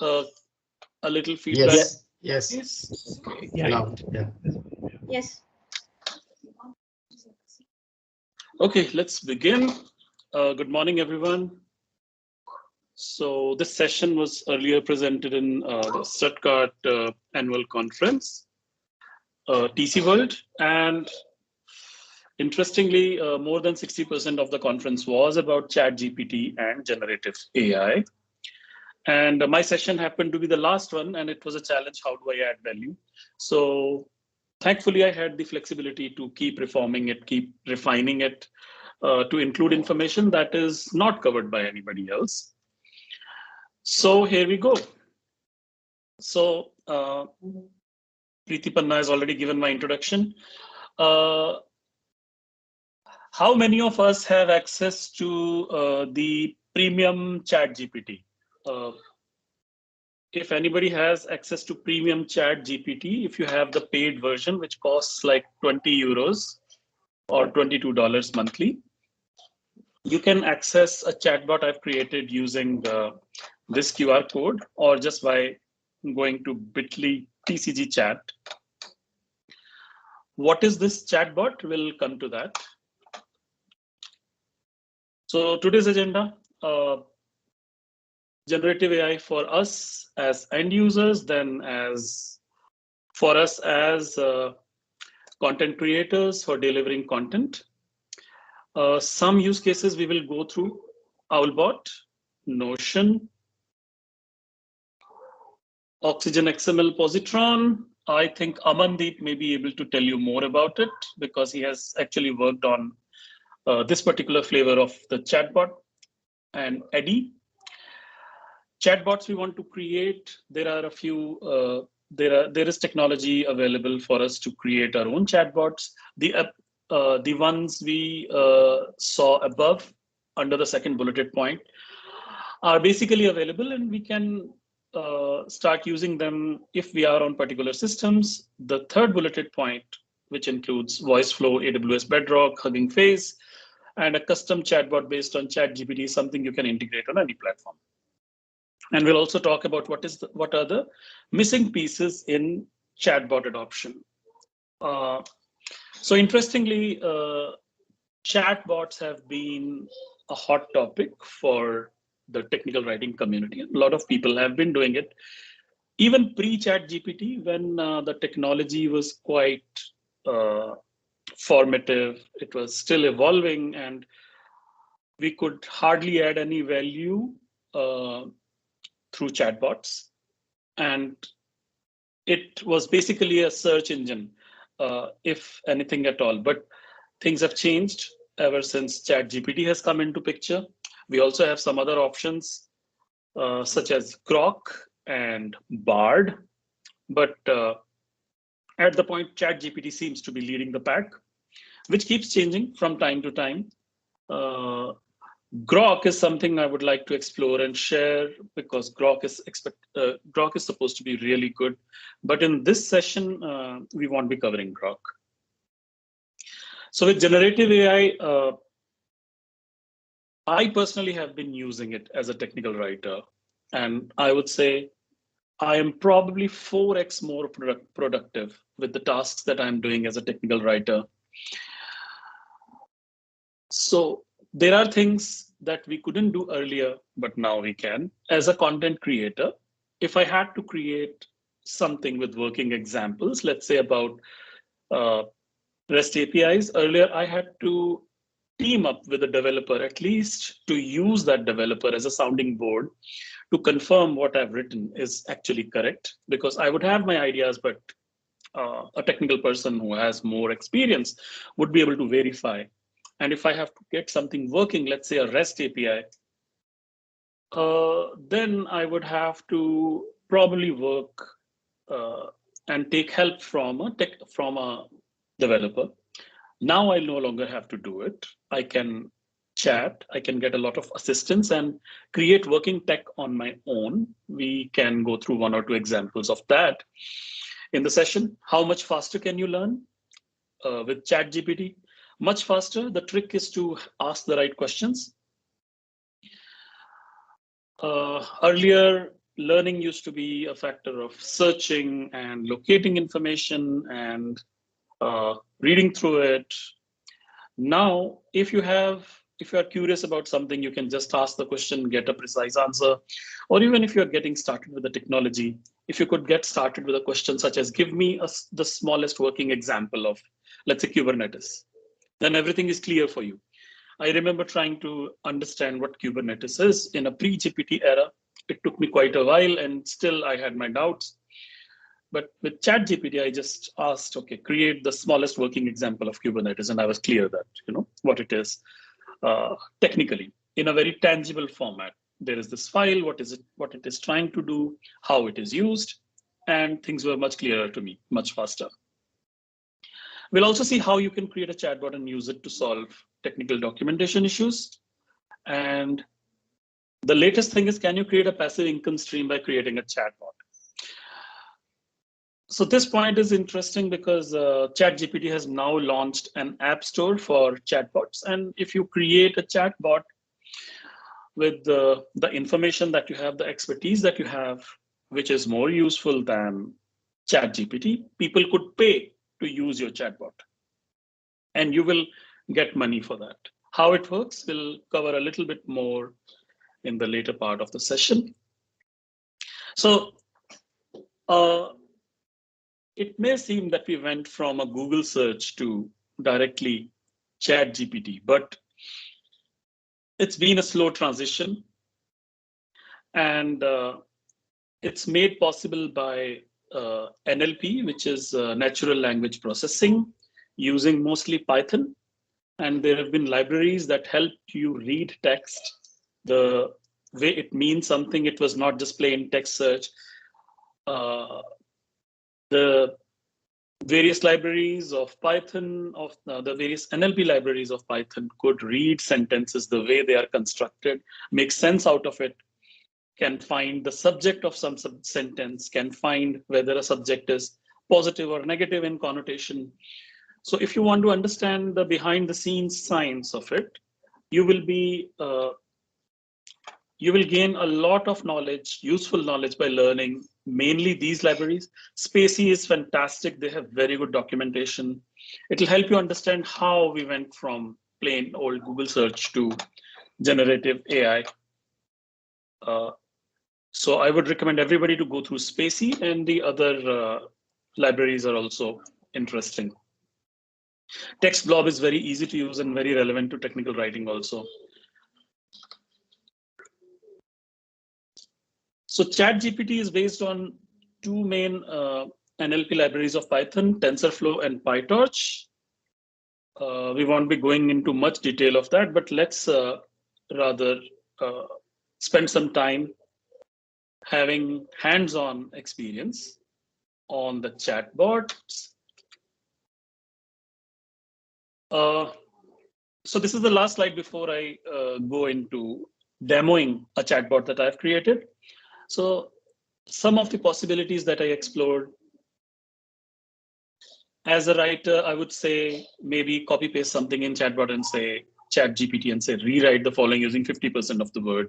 a little feedback? Yes. Yes. Okay. Yeah. Loud. Yeah. Yes. Okay, let's begin. Good morning, everyone. So this session was earlier presented in the Stuttgart annual conference, TC World, and interestingly, more than 60% of the conference was about ChatGPT and generative AI. And my session happened to be the last one, and it was a challenge. How do I add value? So thankfully, I had the flexibility to keep reforming it, keep refining it, to include information that is not covered by anybody else. So here we go. So Preeti Panna has already given my introduction. How many of us have access to the premium ChatGPT? If anybody has access to premium ChatGPT, if you have the paid version, which costs like 20 euros or $22 monthly, you can access a chatbot I've created using this QR code or just by going to bit.ly TCG chat. What is this chatbot? We'll come to that. So today's agenda, generative AI for us as end users, then as for us as content creators for delivering content. Some use cases we will go through: Owlbot, Notion, Oxygen XML Positron. I think Amandeep may be able to tell you more about it because he has actually worked on this particular flavor of the chatbot. And Eddie. Chatbots we want to create, there are a few, there is technology available for us to create our own chatbots. The ones we saw above under the second bulleted point are basically available, and we can start using them if we are on particular systems. The third bulleted point, which includes VoiceFlow, AWS Bedrock, Hugging Face, and a custom chatbot based on ChatGPT, is something you can integrate on any platform. And we'll also talk about what are the missing pieces in chatbot adoption. So interestingly, chatbots have been a hot topic for the technical writing community. A lot of people have been doing it. Even pre-ChatGPT, when the technology was quite formative, it was still evolving, and we could hardly add any value through chatbots. And it was basically a search engine, if anything at all. But things have changed ever since ChatGPT has come into picture. We also have some other options, such as Grok and Bard. But at the point, ChatGPT seems to be leading the pack, which keeps changing from time to time. Grok is something I would like to explore and share because Grok is supposed to be really good. But in this session, we won't be covering Grok. So with generative AI, I personally have been using it as a technical writer. And I would say I am probably 4x more productive with the tasks that I'm doing as a technical writer. So there are things that we couldn't do earlier, but now we can. As a content creator, if I had to create something with working examples, let's say about REST APIs, earlier I had to team up with a developer, at least to use that developer as a sounding board to confirm what I've written is actually correct, because I would have my ideas, but a technical person who has more experience would be able to verify. And if I have to get something working, let's say a REST API, then I would have to probably work and take help from a developer. Now I no longer have to do it. I can chat, I can get a lot of assistance and create working tech on my own. We can go through one or two examples of that in the session. How much faster can you learn with ChatGPT? Much faster. The trick is to ask the right questions. Earlier, learning used to be a factor of searching and locating information and reading through it. Now, if you are curious about something, you can just ask the question, get a precise answer. Or even if you're getting started with the technology, if you could get started with a question such as, give me the smallest working example of, let's say, Kubernetes, then everything is clear for you. I remember trying to understand what Kubernetes is in a pre-GPT era. It took me quite a while, and still I had my doubts. But with ChatGPT, I just asked, okay, create the smallest working example of Kubernetes, and I was clear that what it is technically in a very tangible format. There is this file, what it is trying to do, how it is used, and things were much clearer to me, much faster. We'll also see how you can create a chatbot and use it to solve technical documentation issues. And the latest thing is, can you create a passive income stream by creating a chatbot? So this point is interesting because ChatGPT has now launched an app store for chatbots. And if you create a chatbot with the information that you have, the expertise that you have, which is more useful than ChatGPT, people could pay to use your chatbot. And you will get money for that. How it works, we'll cover a little bit more in the later part of the session. So it may seem that we went from a Google search to directly ChatGPT, but it's been a slow transition. And it's made possible by NLP, which is natural language processing, using mostly Python. And there have been libraries that help you read text the way it means something. It was not just plain text search. The various libraries of Python, the various NLP libraries of Python could read sentences the way they are constructed, make sense out of it, can find the subject of some sentence, can find whether a subject is positive or negative in connotation. So if you want to understand the behind the scenes science of it, you will gain a lot of knowledge, useful knowledge, by learning mainly these libraries. Spacey is fantastic. They have very good documentation. It'll help you understand how we went from plain old Google search to generative AI. So I would recommend everybody to go through Spacey, and the other libraries are also interesting. TextBlob is very easy to use and very relevant to technical writing also. So ChatGPT is based on two main NLP libraries of Python, TensorFlow and PyTorch. We won't be going into much detail of that, but let's rather spend some time having hands-on experience on the chatbots. So this is the last slide before I go into demoing a chatbot that I've created. So some of the possibilities that I explored. As a writer, I would say maybe copy paste something in chatbot and say ChatGPT and say rewrite the following using 50% of the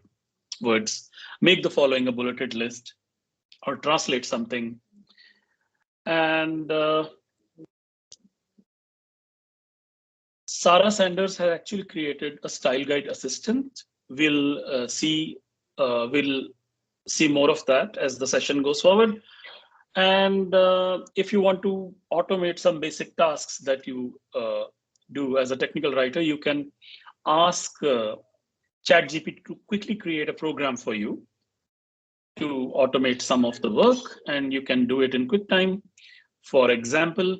words, make the following a bulleted list, or translate something. And Sarah Sanders has actually created a style guide assistant. We'll see more of that as the session goes forward. And if you want to automate some basic tasks that you do as a technical writer, you can ask ChatGPT to quickly create a program for you to automate some of the work, and you can do it in quick time. For example,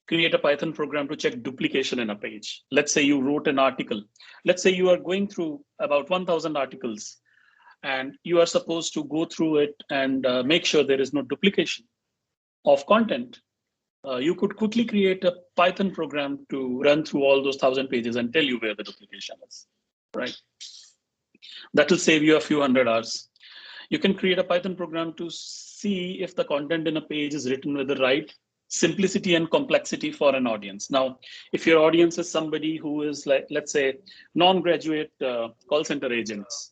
create a Python program to check duplication in a page. Let's say you wrote an article. Let's say you are going through about 1,000 articles, and you are supposed to go through it and make sure there is no duplication of content. You could quickly create a Python program to run through all those 1,000 pages and tell you where the duplication is, right? That will save you a few hundred hours. You can create a Python program to see if the content in a page is written with the right simplicity and complexity for an audience. Now, if your audience is somebody who is like, let's say, non-graduate call center agents,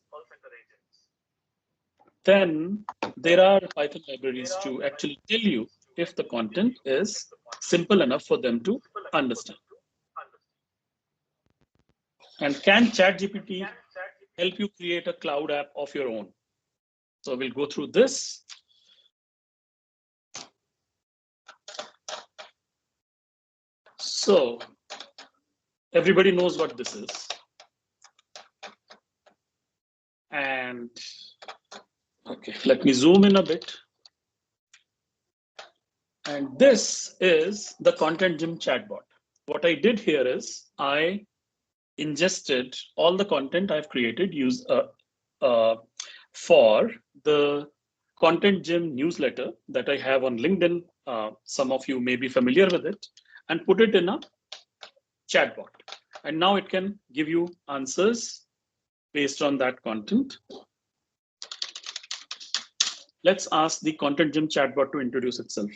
then there are Python libraries to actually tell you if the content is simple enough for them to understand. And can ChatGPT help you create a cloud app of your own? So we'll go through this. So everybody knows what this is. And okay, let me zoom in a bit. And this is the Content Gym chatbot. What I did here is I ingested all the content I've created for the Content Gym newsletter that I have on LinkedIn. Some of you may be familiar with it, and put it in a chatbot. And now it can give you answers based on that content. Let's ask the Content Gym chatbot to introduce itself.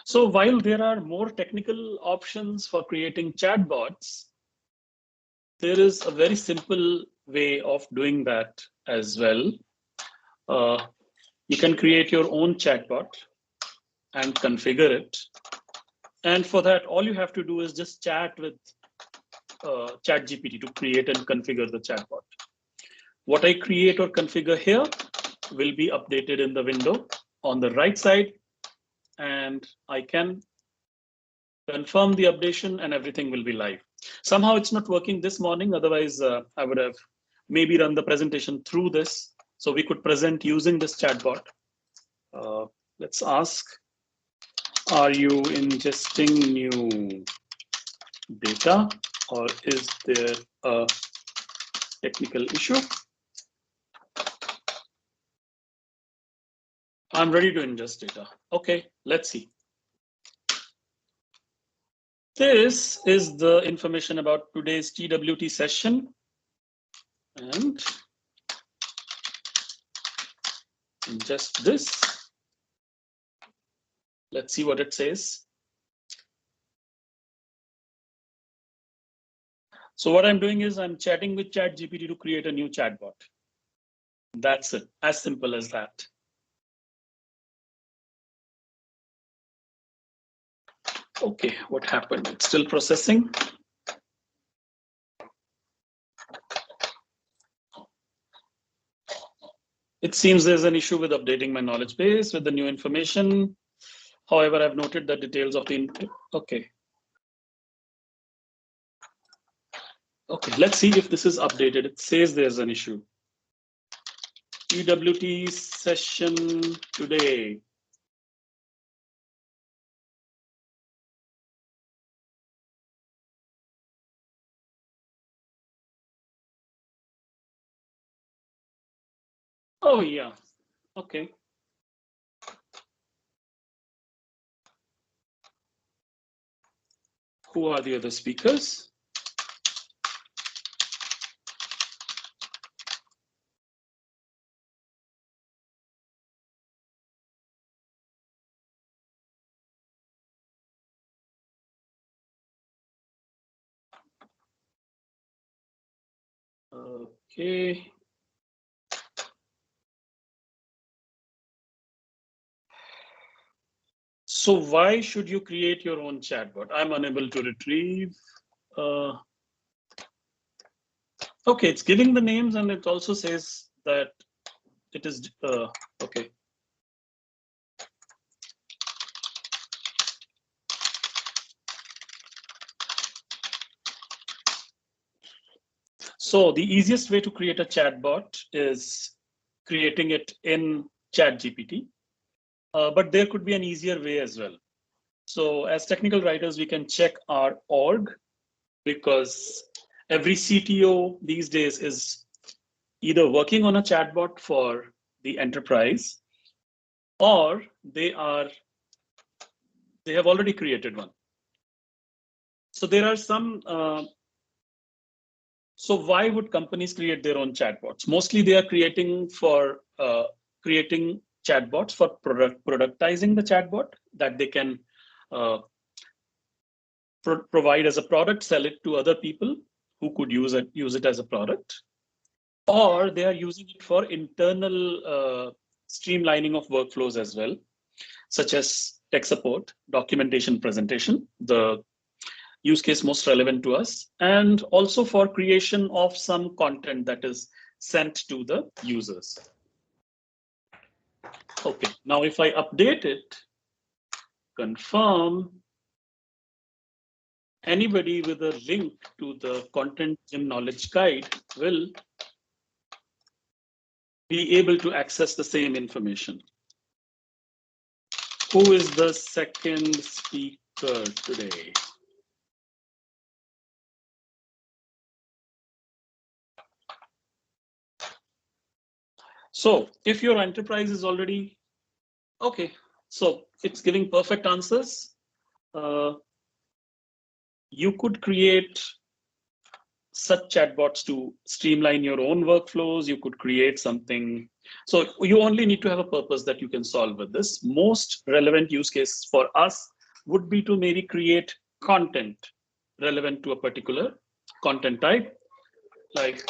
So while there are more technical options for creating chatbots, there is a very simple way of doing that as well. You can create your own chatbot and configure it. And for that, all you have to do is just chat with ChatGPT to create and configure the chatbot. What I create or configure here will be updated in the window on the right side, and I can confirm the updation and everything will be live. Somehow it's not working this morning. Otherwise, I would have maybe run the presentation through this. So we could present using this chatbot. Let's ask, are you ingesting new data or is there a technical issue? I'm ready to ingest data. Okay, let's see. This is the information about today's TWT session. And ingest this. Let's see what it says. So what I'm doing is I'm chatting with ChatGPT to create a new chatbot. That's it, as simple as that. Okay, what happened? It's still processing. It seems there's an issue with updating my knowledge base with the new information. However, I've noted the details of the okay. Okay, let's see if this is updated. It says there's an issue. TWT session today. Oh yeah, okay. Who are the other speakers? Okay. So why should you create your own chatbot? I'm unable to retrieve. Okay, it's giving the names and it also says that it is, okay. So the easiest way to create a chatbot is creating it in ChatGPT, but there could be an easier way as well. So as technical writers, we can check our org because every CTO these days is either working on a chatbot for the enterprise or they have already created one. So there are some, so why would companies create their own chatbots? Mostly they are creating for creating chatbots for productizing the chatbot that they can provide as a product, sell it to other people who could use it as a product, or they are using it for internal streamlining of workflows as well, such as tech support, documentation, presentation, the use case most relevant to us, and also for creation of some content that is sent to the users. Okay, now if I update it, confirm, anybody with a link to the content gym knowledge guide will be able to access the same information. Who is the second speaker today? So if your enterprise is already, okay, so it's giving perfect answers. You could create such chatbots to streamline your own workflows. You could create something. So you only need to have a purpose that you can solve with this. Most relevant use case for us would be to maybe create content relevant to a particular content type, like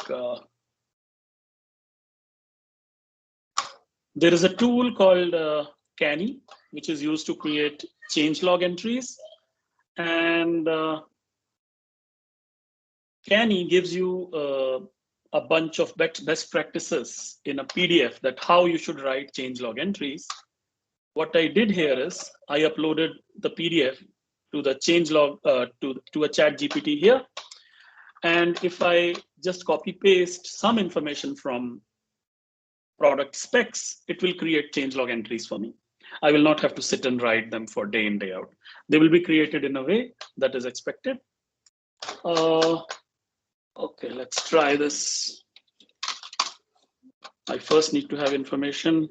there is a tool called Canny, which is used to create changelog entries. And Canny gives you a bunch of best practices in a PDF that how you should write changelog entries. What I did here is I uploaded the PDF to the changelog to a ChatGPT here. And if I just copy paste some information from product specs, it will create changelog entries for me. I will not have to sit and write them for day in, day out. They will be created in a way that is expected. Okay, let's try this. I first need to have information.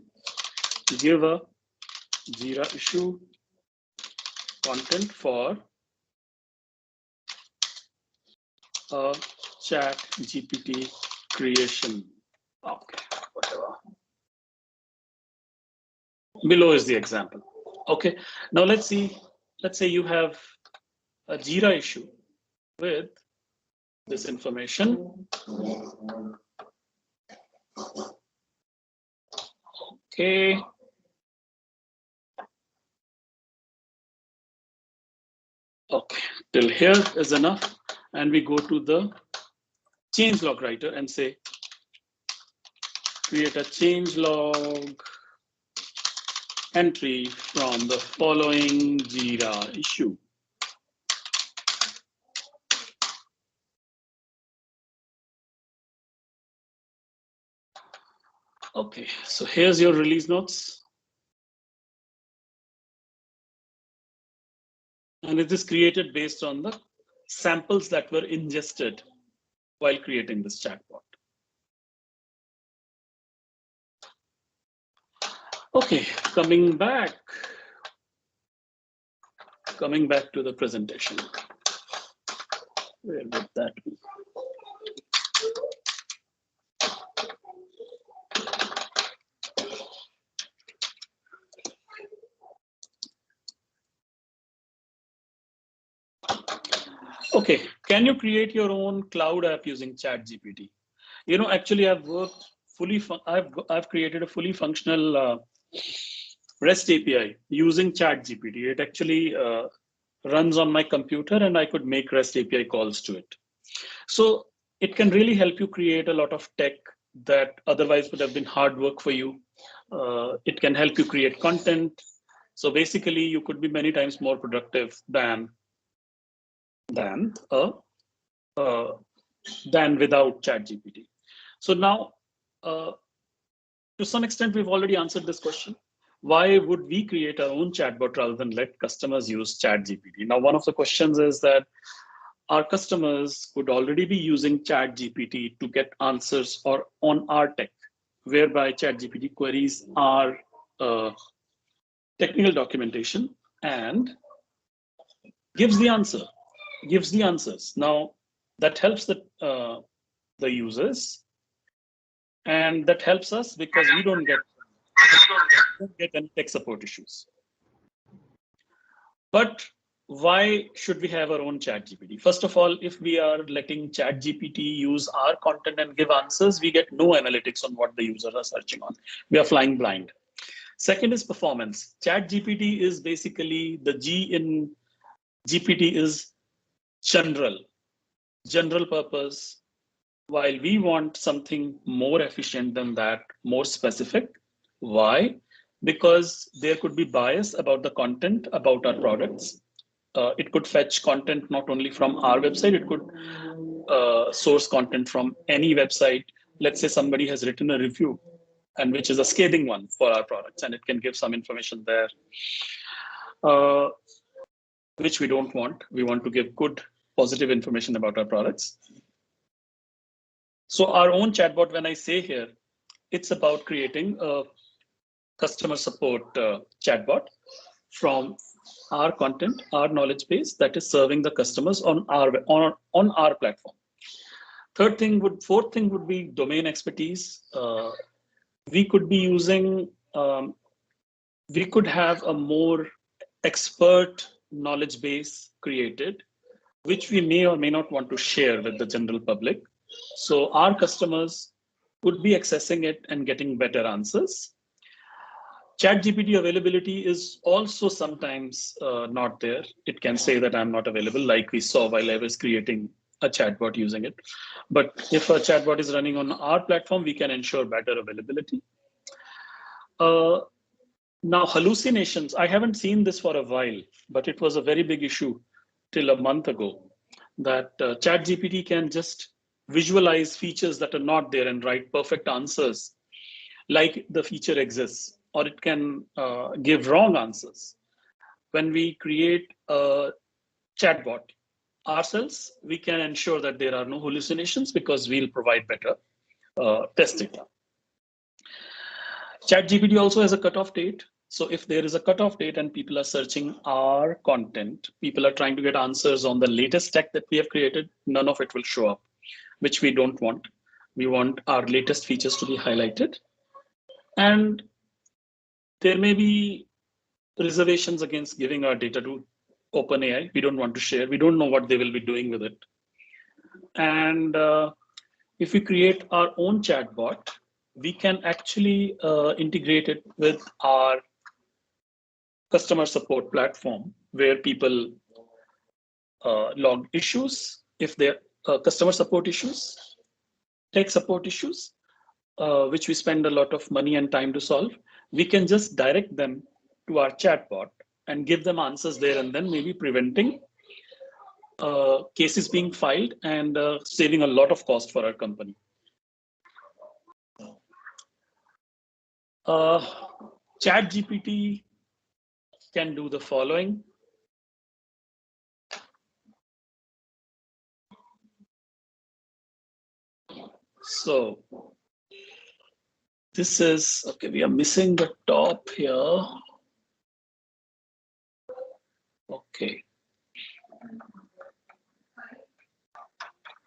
Give a Jira issue content for a ChatGPT creation. Okay, whatever. Below is the example. Okay, now let's see. Let's say you have a Jira issue with this information. Okay. Okay, till here is enough. And we go to the changelog writer and say, create a changelog entry from the following Jira issue. Okay, so here's your release notes. And it is created based on the samples that were ingested while creating this chatbot. Okay, coming back to the presentation. Where would that be? Okay, can you create your own cloud app using ChatGPT? You know, actually, I've worked fully. I've created a fully functional REST API using ChatGPT. It actually runs on my computer, and I could make REST API calls to it. So it can really help you create a lot of tech that otherwise would have been hard work for you. It can help you create content. So basically, you could be many times more productive than without ChatGPT. So now, to some extent, we've already answered this question. Why would we create our own chatbot rather than let customers use ChatGPT? Now, one of the questions is that our customers could already be using ChatGPT to get answers or on our tech, whereby ChatGPT queries our technical documentation and gives the answers. Now, that helps the users And that helps us because we don't get any tech support issues. But why should we have our own ChatGPT? First of all, if we are letting ChatGPT use our content and give answers, we get no analytics on what the users are searching on. We are flying blind. Second is performance. ChatGPT is basically the G in GPT is general purpose, while we want something more efficient than that, more specific. Why? Because there could be bias about the content about our products. It could fetch content not only from our website, it could source content from any website. Let's say somebody has written a review and which is a scathing one for our products, and it can give some information there, which we don't want. We want to give good, positive information about our products. So our own chatbot, when I say here, it's about creating a customer support chatbot from our content, our knowledge base that is serving the customers on our platform. Fourth thing would be domain expertise. We could be using, we could have a more expert knowledge base created, which we may or may not want to share with the general public. So our customers could be accessing it and getting better answers. ChatGPT availability is also sometimes not there. It can say that I'm not available, like we saw while I was creating a chatbot using it. But if a chatbot is running on our platform, we can ensure better availability. Now, hallucinations, I haven't seen this for a while, but it was a very big issue till a month ago, that ChatGPT can just visualize features that are not there and write perfect answers like the feature exists, or it can give wrong answers. When we create a chatbot ourselves, we can ensure that there are no hallucinations because we'll provide better test data. ChatGPT also has a cutoff date. So if there is a cutoff date and people are searching our content, people are trying to get answers on the latest tech that we have created, none of it will show up, which we don't want. We want our latest features to be highlighted. And there may be reservations against giving our data to OpenAI. We don't want to share. We don't know what they will be doing with it. And if we create our own chatbot, we can actually integrate it with our customer support platform, where people log issues, if they're customer support issues, tech support issues, which we spend a lot of money and time to solve. We can just direct them to our chatbot and give them answers there and then, maybe preventing cases being filed and saving a lot of cost for our company. ChatGPT can do the following. So this is, okay, we are missing the top here. Okay.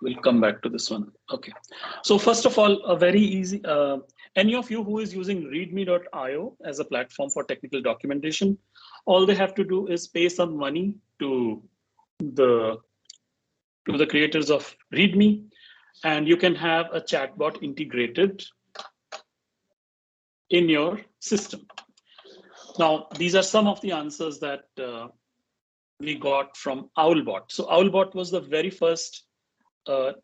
We'll come back to this one. Okay. So first of all, a very easy, any of you who is using readme.io as a platform for technical documentation, all they have to do is pay some money to the creators of readme, and you can have a chatbot integrated in your system. Now, these are some of the answers that we got from Owlbot. So Owlbot was the very first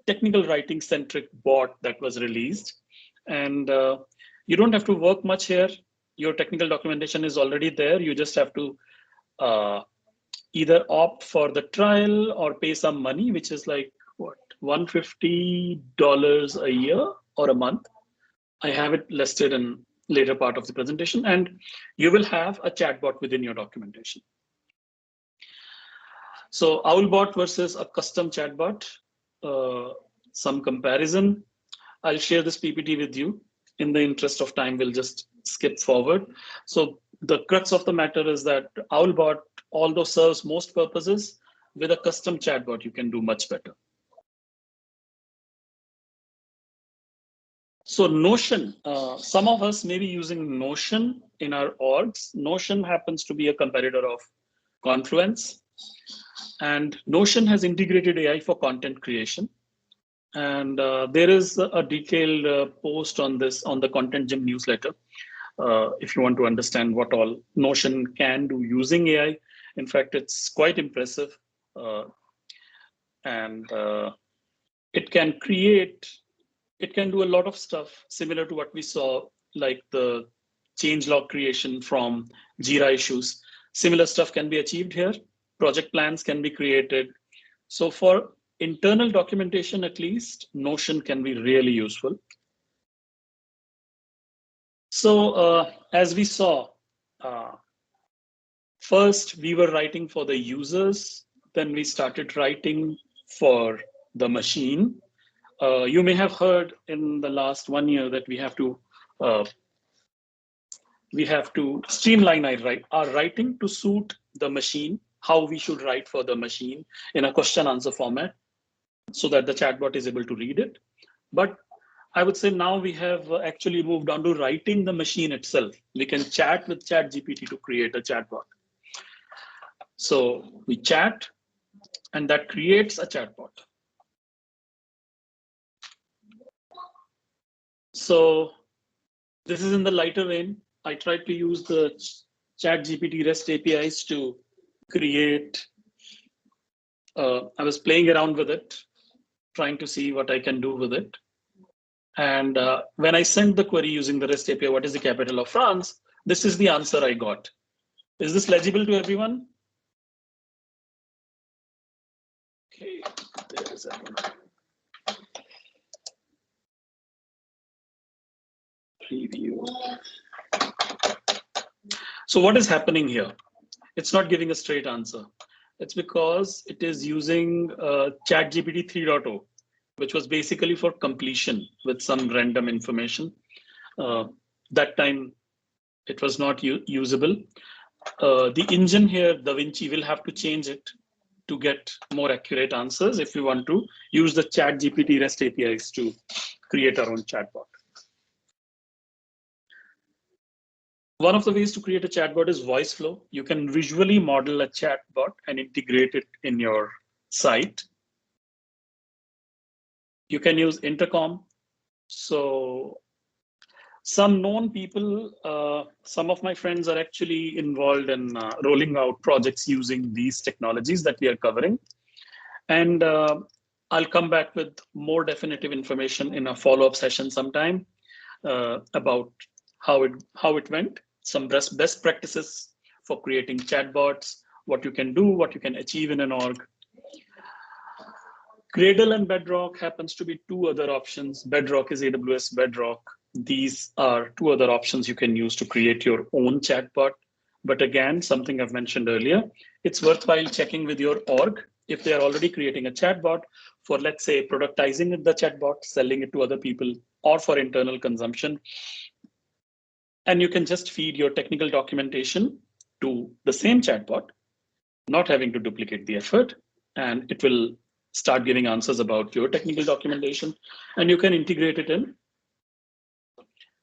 technical writing centric bot that was released. And you don't have to work much here. Your technical documentation is already there. You just have to either opt for the trial or pay some money, which is like what, $150 a year or a month. I have it listed in later part of the presentation, and you will have a chatbot within your documentation. So Owlbot versus a custom chatbot, some comparison. I'll share this PPT with you. In the interest of time, we'll just skip forward. So the crux of the matter is that Owlbot, although serves most purposes, with a custom chatbot, you can do much better. So Notion, some of us may be using Notion in our orgs. Notion happens to be a competitor of Confluence. And Notion has integrated AI for content creation. And there is a detailed post on this on the Content Gym newsletter. If you want to understand what all Notion can do using AI. In fact, it's quite impressive. And it can do a lot of stuff similar to what we saw, like the changelog creation from Jira issues. Similar stuff can be achieved here. Project plans can be created. So for internal documentation, at least, Notion can be really useful. So as we saw, first we were writing for the users, then we started writing for the machine. You may have heard in the last 1 year that we have to streamline our writing to suit the machine, how we should write for the machine in a question answer format so that the chatbot is able to read it. But I would say now we have actually moved on to writing the machine itself. We can chat with ChatGPT to create a chatbot. So we chat and that creates a chatbot. So this is in the lighter vein. I tried to use the ChatGPT REST APIs to create. I was playing around with it, trying to see what I can do with it. And when I sent the query using the REST API, what is the capital of France? This is the answer I got. Is this legible to everyone? Okay, there is everyone. Preview. So what is happening here? It's not giving a straight answer. It's because it is using ChatGPT 3.0, which was basically for completion with some random information. That time, it was not usable. The engine here, DaVinci, will have to change it to get more accurate answers if we want to use the ChatGPT REST APIs to create our own chatbot. One of the ways to create a chatbot is voice flow. You can visually model a chatbot and integrate it in your site. You can use intercom. So some known people, some of my friends are actually involved in rolling out projects using these technologies that we are covering. And I'll come back with more definitive information in a follow-up session sometime about how it went, some best practices for creating chatbots, what you can do, what you can achieve in an org. Gradle and Bedrock happens to be two other options. Bedrock is AWS Bedrock. These are two other options you can use to create your own chatbot. But again, something I've mentioned earlier, it's worthwhile checking with your org if they are already creating a chatbot for, let's say, productizing the chatbot, selling it to other people, or for internal consumption. And you can just feed your technical documentation to the same chatbot, not having to duplicate the effort, and it will start giving answers about your technical documentation, and you can integrate it in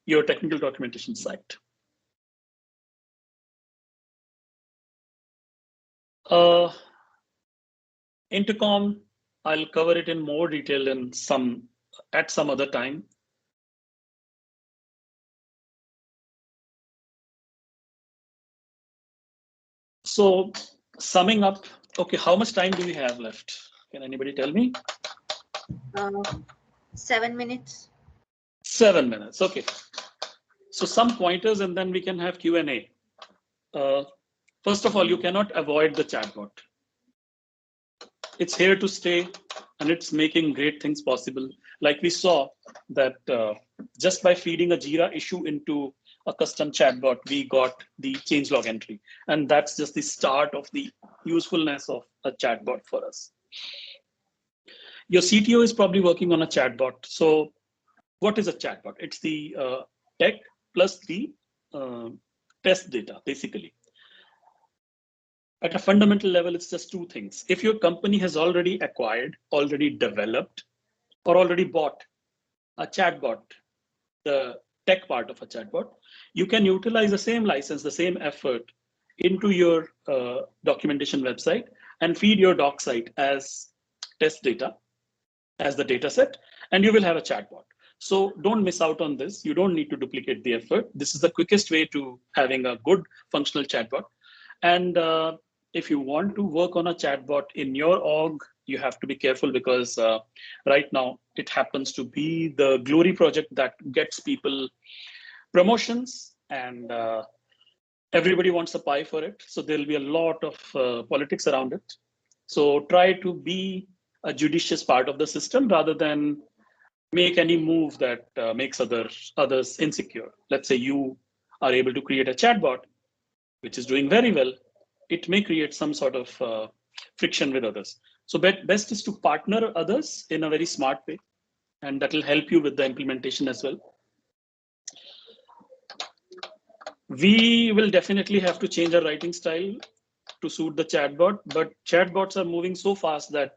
your technical documentation site. Intercom, I'll cover it in more detail at some other time. So summing up, okay, how much time do we have left? Can anybody tell me? 7 minutes. 7 minutes, okay. So some pointers and then we can have Q&A. First of all, you cannot avoid the chatbot. It's here to stay and it's making great things possible. Like we saw that just by feeding a Jira issue into a custom chatbot, we got the changelog entry. And that's just the start of the usefulness of a chatbot for us. Your CTO is probably working on a chatbot. So what is a chatbot? It's the tech plus the test data, basically. At a fundamental level, it's just two things. If your company has already acquired, already developed, or already bought a chatbot, the tech part of a chatbot, you can utilize the same license, the same effort into your documentation website and feed your doc site as test data, as the data set, and you will have a chatbot. So don't miss out on this. You don't need to duplicate the effort. This is the quickest way to having a good functional chatbot. And if you want to work on a chatbot in your org, you have to be careful because right now it happens to be the glory project that gets people promotions, and everybody wants a pie for it. So there'll be a lot of politics around it. So try to be a judicious part of the system rather than make any move that makes others insecure. Let's say you are able to create a chatbot, which is doing very well. It may create some sort of friction with others. So best is to partner others in a very smart way, and that will help you with the implementation as well. We will definitely have to change our writing style to suit the chatbot, but chatbots are moving so fast that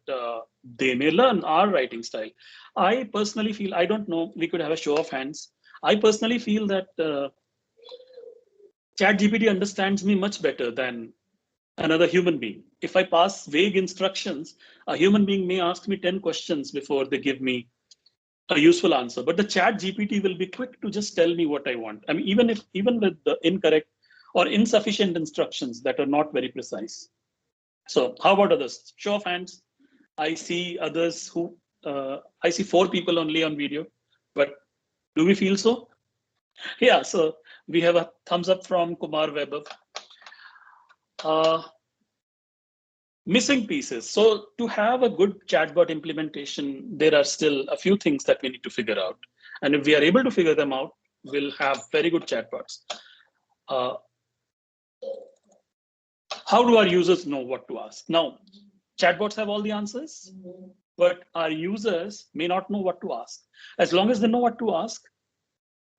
they may learn our writing style. I personally feel, I don't know, we could have a show of hands. I personally feel that ChatGPT understands me much better than another human being. If I pass vague instructions, a human being may ask me 10 questions before they give me a useful answer. But the ChatGPT will be quick to just tell me what I want. I mean, even with the incorrect or insufficient instructions that are not very precise. So how about others? Show of hands. I see others who, I see 4 people only on video, but do we feel so? Yeah, so we have a thumbs up from Kumar Webber. Missing pieces. So to have a good chatbot implementation, there are still a few things that we need to figure out. And if we are able to figure them out, we'll have very good chatbots. How do our users know what to ask? Now, chatbots have all the answers, but our users may not know what to ask. As long as they know what to ask,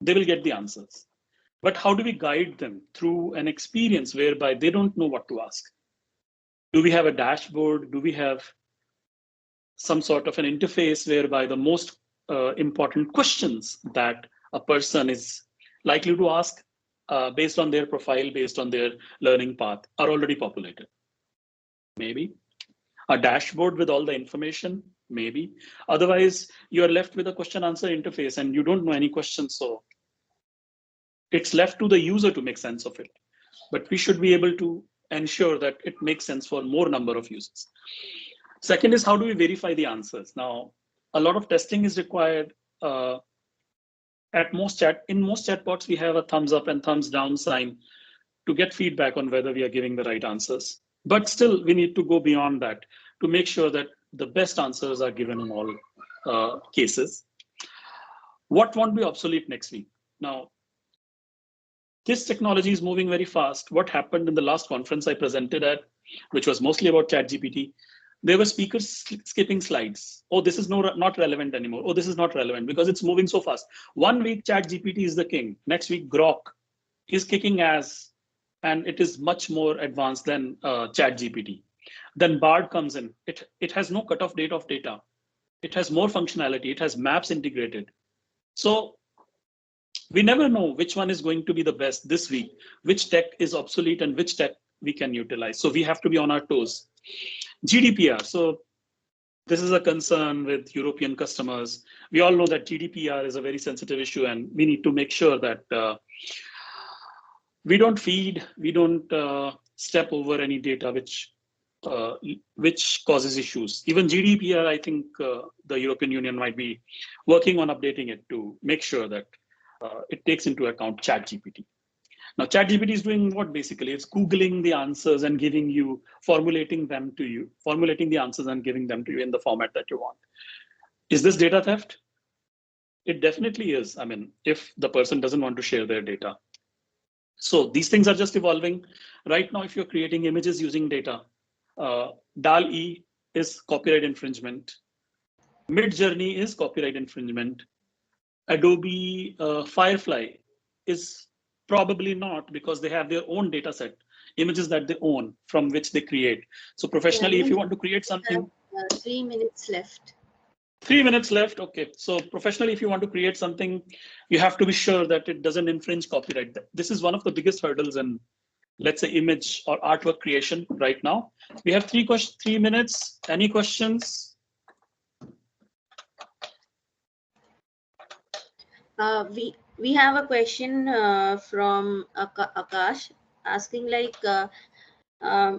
they will get the answers. But how do we guide them through an experience whereby they don't know what to ask? Do we have a dashboard? Do we have some sort of an interface whereby the most important questions that a person is likely to ask based on their profile, based on their learning path, are already populated? Maybe. A dashboard with all the information? Maybe. Otherwise, you're left with a question answer interface and you don't know any questions. So it's left to the user to make sense of it. But we should be able to ensure that it makes sense for more number of users. Second is, how do we verify the answers? Now, a lot of testing is required. In most chatbots, we have a thumbs up and thumbs down sign to get feedback on whether we are giving the right answers. But still, we need to go beyond that to make sure that the best answers are given in all cases. What won't be obsolete next week? Now, this technology is moving very fast. What happened in the last conference I presented at, which was mostly about ChatGPT, there were speakers skipping slides. Oh, this is not relevant anymore. Oh, this is not relevant because it's moving so fast. 1 week ChatGPT is the king. Next week Grok is kicking ass, and it is much more advanced than ChatGPT. Then Bard comes in. It has no cutoff date of data. It has more functionality. It has maps integrated. So we never know which one is going to be the best this week, which tech is obsolete and which tech we can utilize. So we have to be on our toes. GDPR. So this is a concern with European customers. We all know that GDPR is a very sensitive issue, and we need to make sure that we don't step over any data which causes issues. Even GDPR, I think the European Union might be working on updating it to make sure that it takes into account ChatGPT. Now, ChatGPT is doing what basically? It's Googling the answers and formulating the answers and giving them to you in the format that you want. Is this data theft? It definitely is. I mean, if the person doesn't want to share their data. So these things are just evolving. Right now, if you're creating images using data, DAL-E is copyright infringement. Midjourney is copyright infringement. Adobe Firefly is probably not, because they have their own data set, images that they own from which they create. So professionally, if you want to create something. 3 minutes left. 3 minutes left. Okay. So professionally, if you want to create something, you have to be sure that it doesn't infringe copyright. This is one of the biggest hurdles in, let's say, image or artwork creation right now. We have 3 minutes. Any questions? We have a question from Akash asking like,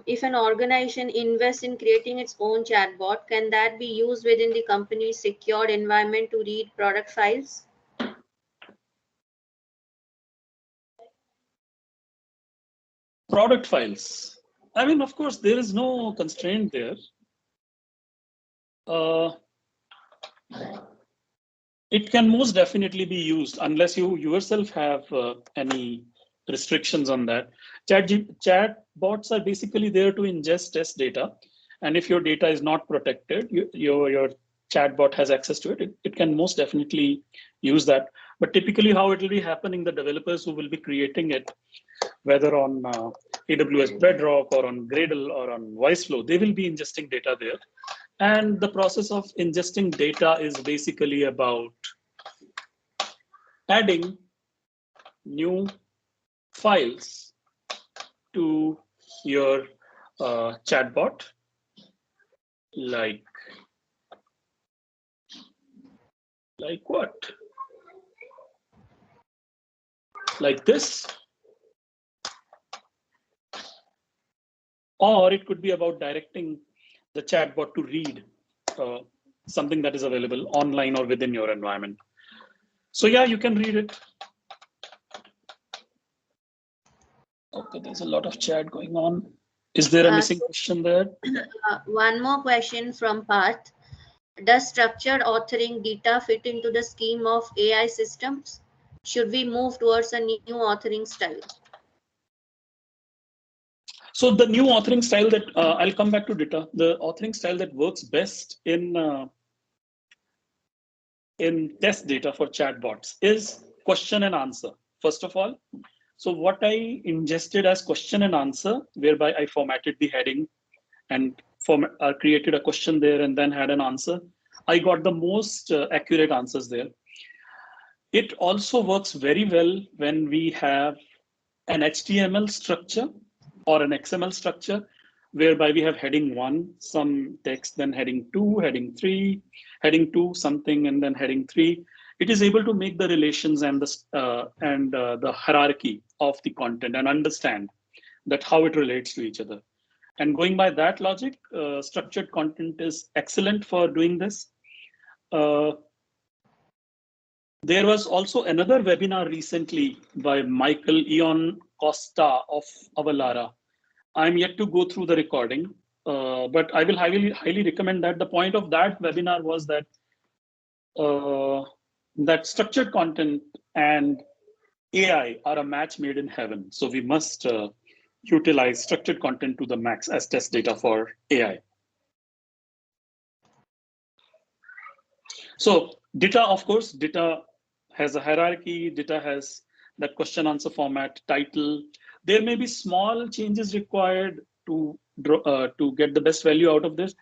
if an organization invests in creating its own chatbot, can that be used within the company's secured environment to read product files? Product files. I mean, of course, there is no constraint there. It can most definitely be used unless you yourself have any restrictions on that. Chatbots are basically there to ingest test data. And if your data is not protected, your chatbot has access to it. It can most definitely use that. But typically how it will be happening, the developers who will be creating it, whether on AWS Bedrock or on Gradle or on ViceFlow, they will be ingesting data there. And the process of ingesting data is basically about adding new files to your chatbot, like what? Like this. Or it could be about directing the chatbot to read something that is available online or within your environment. So yeah, you can read it. Okay, there's a lot of chat going on. Is there a missing question there? One more question from Parth. Does structured authoring data fit into the scheme of AI systems? Should we move towards a new authoring style? So the new authoring style that I'll come back to data. The authoring style that works best in test data for chatbots is question and answer. First of all, so what I ingested as question and answer, whereby I formatted the heading and created a question there and then had an answer, I got the most accurate answers there. It also works very well when we have an HTML structure or an XML structure, whereby we have heading 1, some text, then heading 2, heading 3, heading 2, something, and then heading 3. It is able to make the relations and the hierarchy of the content and understand that how it relates to each other. And going by that logic, structured content is excellent for doing this. There was also another webinar recently by Michael Ion Costa of Avalara. I'm yet to go through the recording, but I will highly recommend that. The point of that webinar was that that structured content and AI are a match made in heaven. So we must utilize structured content to the max as test data for AI. So data, of course, data has a hierarchy, data has that question answer format, title. There may be small changes required to get the best value out of this.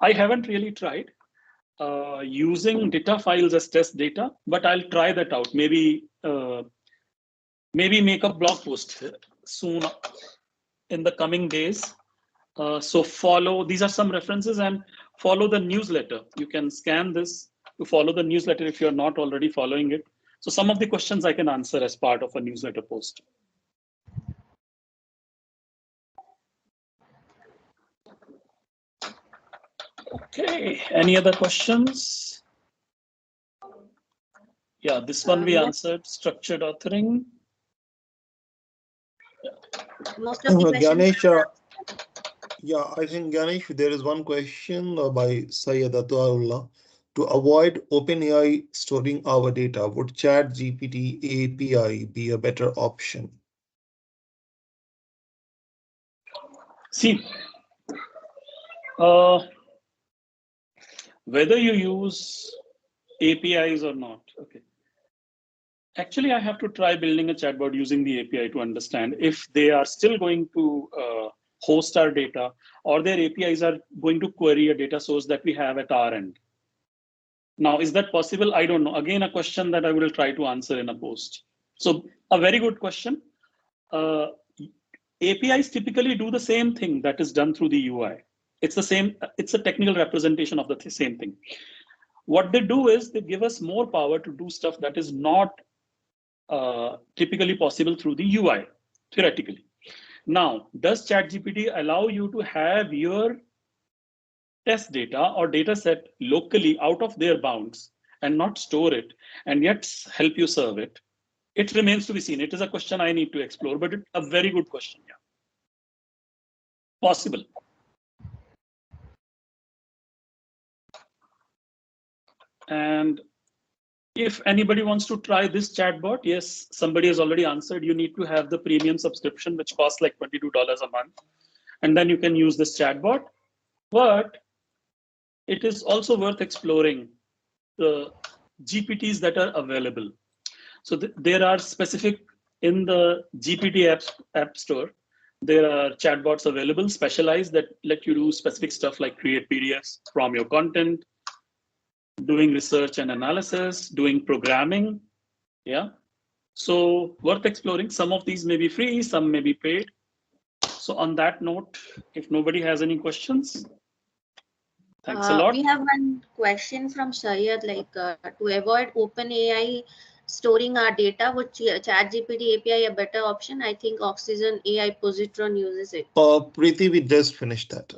I haven't really tried using data files as test data, but I'll try that out. Maybe make a blog post soon in the coming days. So follow, these are some references, and follow the newsletter. You can scan this to follow the newsletter if you're not already following it. So some of the questions I can answer as part of a newsletter post. Okay, any other questions? Yeah, this one we answered, structured authoring. Most of the questions. Gyanesh, yeah, I think Gyanesh, there is one question by Syed Atullah. To avoid OpenAI storing our data, would ChatGPT API be a better option? See, whether you use APIs or not, okay. Actually, I have to try building a chatbot using the API to understand if they are still going to host our data, or their APIs are going to query a data source that we have at our end. Now, is that possible? I don't know. Again, a question that I will try to answer in a post. So a very good question. APIs typically do the same thing that is done through the UI. It's the same. It's a technical representation of the same thing. What they do is they give us more power to do stuff that is not typically possible through the UI, theoretically. Now, does ChatGPT allow you to have your test data or data set locally out of their bounds and not store it and yet help you serve it? It remains to be seen. It is a question I need to explore, but it's a very good question. Yeah. Possible. And if anybody wants to try this chatbot, yes, somebody has already answered. You need to have the premium subscription, which costs like $22 a month. And then you can use this chatbot. But it is also worth exploring the GPTs that are available. So there are specific in the GPT app store. There are chatbots available, specialized, that let you do specific stuff like create PDFs from your content, doing research and analysis, doing programming. Yeah. So worth exploring. Some of these may be free, some may be paid. So on that note, if nobody has any questions, thanks a lot. We have one question from Syed, like to avoid OpenAI storing our data, would ChatGPT API a better option? I think Oxygen AI Positron uses it. Preeti, we just finished that.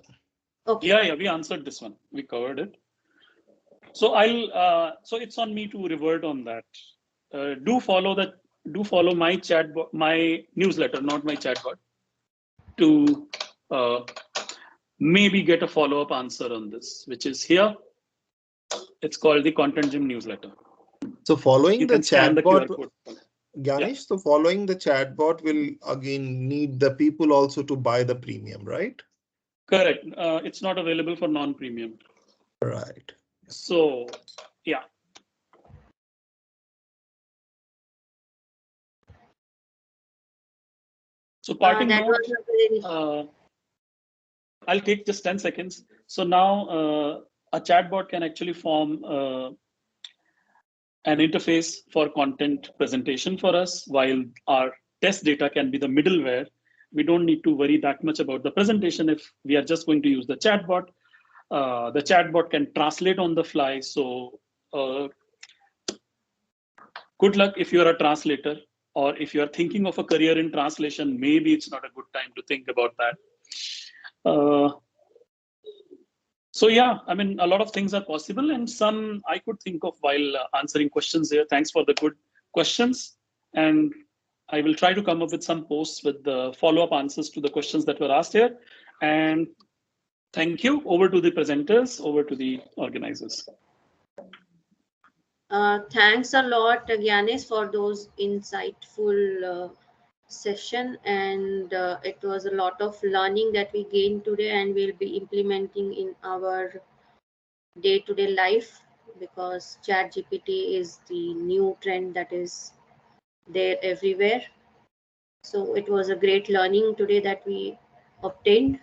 Okay. Yeah, we answered this one. We covered it. So so it's on me to revert on that. Do follow my chatbot, my newsletter, not my chatbot, to maybe get a follow-up answer on this, which is here. It's called the Content Gym newsletter. So following You the can scan the QR chatbot, code. Gyanesh, Yeah. so following the chatbot will again need the people also to buy the premium, right? Correct. It's not available for non-premium. Right. So, yeah. So parting note, I'll take just 10 seconds. So now a chatbot can actually form an interface for content presentation for us, while our test data can be the middleware. We don't need to worry that much about the presentation if we are just going to use the chatbot. The chatbot can translate on the fly. So good luck if you're a translator, or if you're thinking of a career in translation, maybe it's not a good time to think about that. So yeah, I mean, a lot of things are possible, and some I could think of while answering questions here. Thanks for the good questions. And I will try to come up with some posts with the follow-up answers to the questions that were asked here. And thank you. Over to the presenters, over to the organizers. Thanks a lot, Gyanesh, for those insightful session, and it was a lot of learning that we gained today, and we'll be implementing in our day-to-day life, because ChatGPT is the new trend that is there everywhere. So it was a great learning today that we obtained.